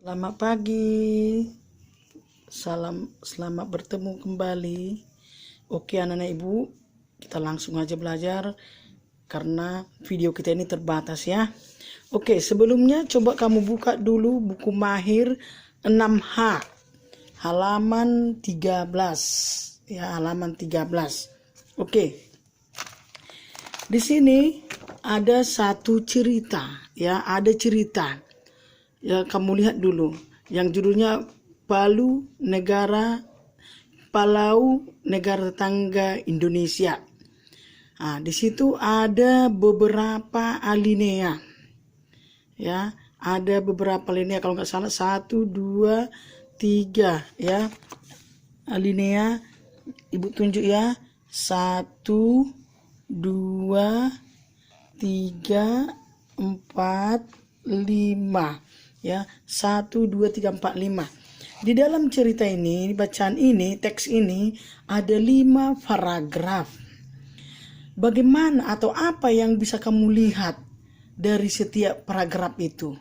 Selamat pagi, selamat bertemu kembali. Oke anak-anak ibu, kita langsung aja belajar karena video kita ini terbatas ya. Oke, sebelumnya coba kamu buka dulu buku Mahir 6H, halaman 13 ya, halaman 13. Oke, di sini ada satu cerita ya, ada cerita. Ya, kamu lihat dulu yang judulnya Palau negara tetangga Indonesia. Nah, di situ ada beberapa alinea. Ya, ada beberapa alinea kalau nggak salah 1, 2, 3 ya. Alinea Ibu tunjuk ya. 1, 2, 3, 4, 5. Ya, 1, 2, 3, 4, 5. Di dalam cerita ini, bacaan ini, teks ini ada 5 paragraf. Bagaimana atau apa yang bisa kamu lihat dari setiap paragraf itu?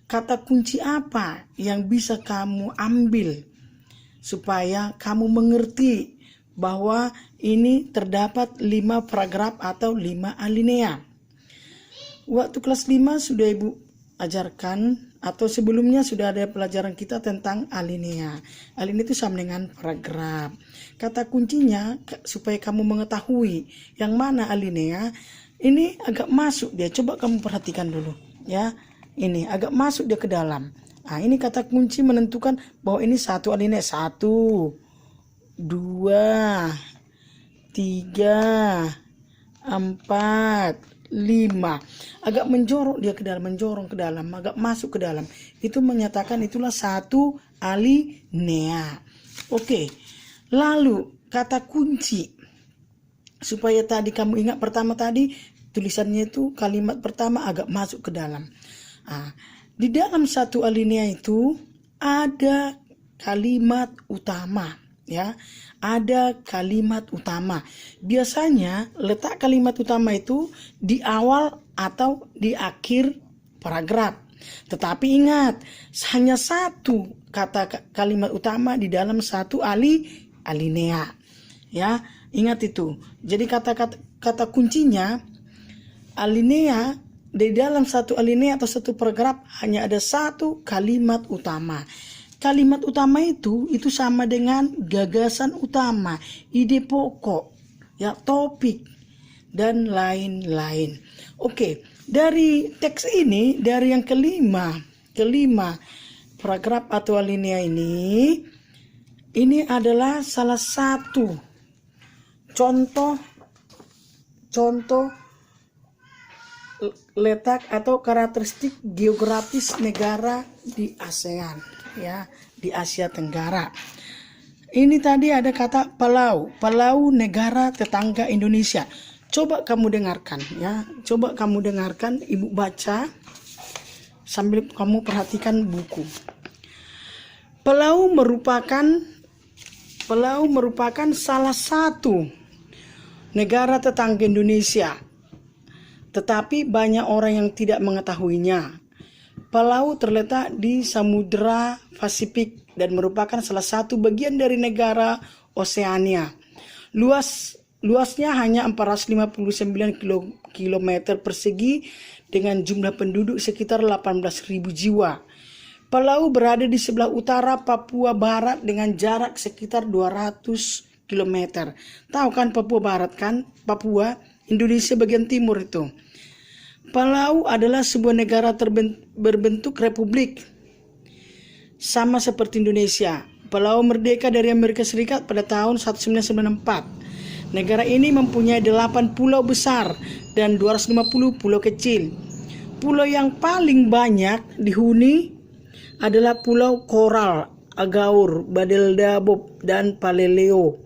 Kata kunci apa yang bisa kamu ambil supaya kamu mengerti bahwa ini terdapat 5 paragraf atau 5 alinea. Waktu kelas 5 sudah Ibu ajarkan atau sebelumnya sudah ada pelajaran kita tentang alinea. Alinea itu sama dengan paragraf. Kata kuncinya supaya kamu mengetahui yang mana alinea, ini agak masuk dia. Coba kamu perhatikan dulu ya. Ini agak masuk dia ke dalam. Nah, ini kata kunci menentukan bahwa ini satu alinea. 1, 2, 3, 4, 5. Agak menjorok dia ke dalam, menjorong ke dalam, agak masuk ke dalam. Itu menyatakan itulah satu alinea. Oke. Lalu kata kunci supaya tadi kamu ingat pertama tadi tulisannya itu kalimat pertama agak masuk ke dalam. Nah, di dalam satu alinea itu ada kalimat utama ya. Ada kalimat utama. Biasanya letak kalimat utama itu di awal atau di akhir paragraf. Tetapi ingat, hanya satu kata kalimat utama di dalam satu alinea. Ya, ingat itu. Jadi kata kuncinya alinea, di dalam satu alinea atau satu paragraf hanya ada satu kalimat utama. Kalimat utama itu sama dengan gagasan utama, ide pokok, ya, topik, dan lain-lain. Oke, dari teks ini, dari yang kelima paragraf atau alinea ini adalah salah satu contoh letak atau karakteristik geografis negara di ASEAN. Ya, di Asia Tenggara. Ini tadi ada kata Palau negara tetangga Indonesia. Coba kamu dengarkan ya. Coba kamu dengarkan, Ibu baca sambil kamu perhatikan buku. Palau merupakan salah satu negara tetangga Indonesia. Tetapi banyak orang yang tidak mengetahuinya. Palau terletak di Samudra Pasifik dan merupakan salah satu bagian dari negara Oseania. Luasnya hanya 459 km persegi dengan jumlah penduduk sekitar 18.000 jiwa. Palau berada di sebelah utara Papua Barat dengan jarak sekitar 200 km. Tahu kan Papua Barat kan? Papua, Indonesia bagian timur itu. Palau adalah sebuah negara berbentuk republik, sama seperti Indonesia. Palau merdeka dari Amerika Serikat pada tahun 1994. Negara ini mempunyai 8 pulau besar dan 250 pulau kecil. Pulau yang paling banyak dihuni adalah Pulau Coral, Agaur, Badeldabob, dan Paleleo.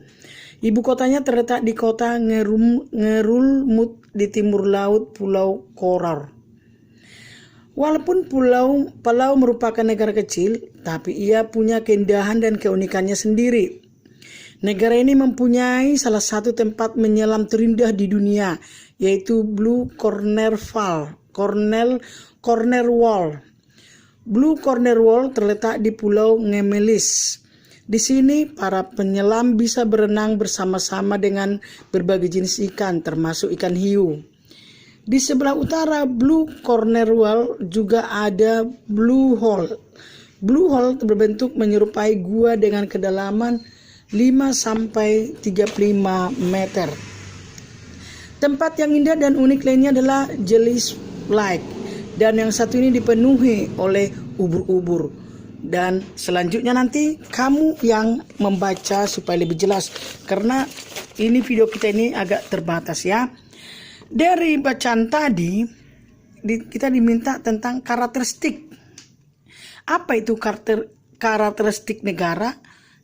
Ibu kotanya terletak di kota Ngerulmud di timur laut Pulau Coral. Walaupun Palau merupakan negara kecil, tapi ia punya keindahan dan keunikannya sendiri. Negara ini mempunyai salah satu tempat menyelam terindah di dunia, yaitu Blue Corner Wall. Blue Corner Wall terletak di Pulau Ngemelis. Di sini para penyelam bisa berenang bersama-sama dengan berbagai jenis ikan, termasuk ikan hiu. Di sebelah utara Blue Corner Wall juga ada Blue Hole. Blue Hole berbentuk menyerupai gua dengan kedalaman 5-35 meter. Tempat yang indah dan unik lainnya adalah Jelly's Lake, dan yang satu ini dipenuhi oleh ubur-ubur. Dan selanjutnya nanti kamu yang membaca supaya lebih jelas, karena ini video kita ini agak terbatas ya. Dari bacaan tadi kita diminta tentang karakteristik. Apa itu karakteristik negara?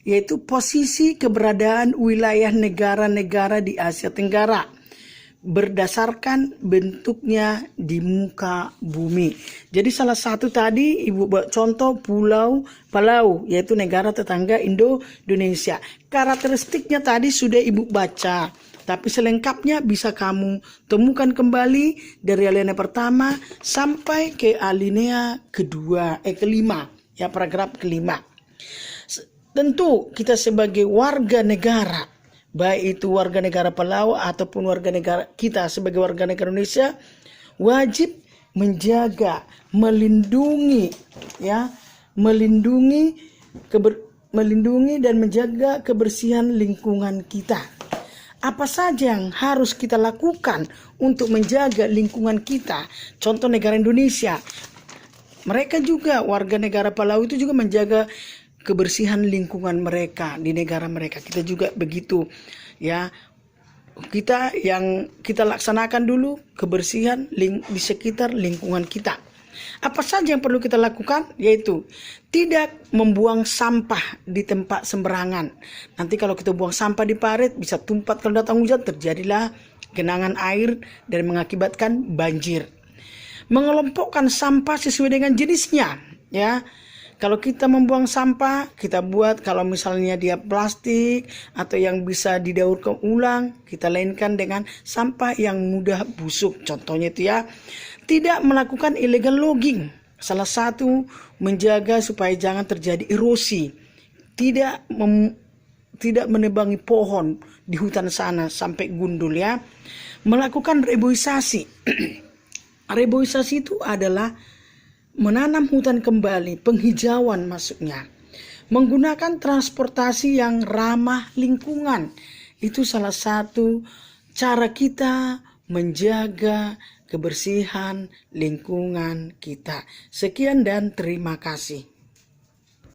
Yaitu posisi keberadaan wilayah negara-negara di Asia Tenggara berdasarkan bentuknya di muka bumi. Jadi salah satu tadi ibu buat contoh Palau, yaitu negara tetangga Indonesia. Karakteristiknya tadi sudah ibu baca, tapi selengkapnya bisa kamu temukan kembali dari alinea pertama sampai ke alinea kelima, ya, paragraf kelima. Tentu kita sebagai warga negara, baik itu warga negara Palau ataupun warga negara kita sebagai warga negara Indonesia, wajib menjaga, melindungi dan menjaga kebersihan lingkungan kita. Apa saja yang harus kita lakukan untuk menjaga lingkungan kita? Contoh negara Indonesia, mereka juga warga negara Palau itu juga menjaga kebersihan lingkungan mereka di negara mereka. Kita juga begitu ya. Kita laksanakan dulu kebersihan di sekitar lingkungan kita. Apa saja yang perlu kita lakukan? Yaitu tidak membuang sampah di tempat sembarangan. Nanti kalau kita buang sampah di parit bisa tumpah, kalau datang hujan terjadilah genangan air dan mengakibatkan banjir. Mengelompokkan sampah sesuai dengan jenisnya, ya. Kalau kita membuang sampah, kita buat kalau misalnya dia plastik atau yang bisa didaur ulang, kita lainkan dengan sampah yang mudah busuk. Contohnya itu ya, tidak melakukan illegal logging. Salah satu menjaga supaya jangan terjadi erosi. Tidak menebangi pohon di hutan sana sampai gundul ya. Melakukan reboisasi. Reboisasi itu adalah menanam hutan kembali, penghijauan maksudnya. Menggunakan transportasi yang ramah lingkungan. Itu salah satu cara kita menjaga kebersihan lingkungan kita. Sekian dan terima kasih.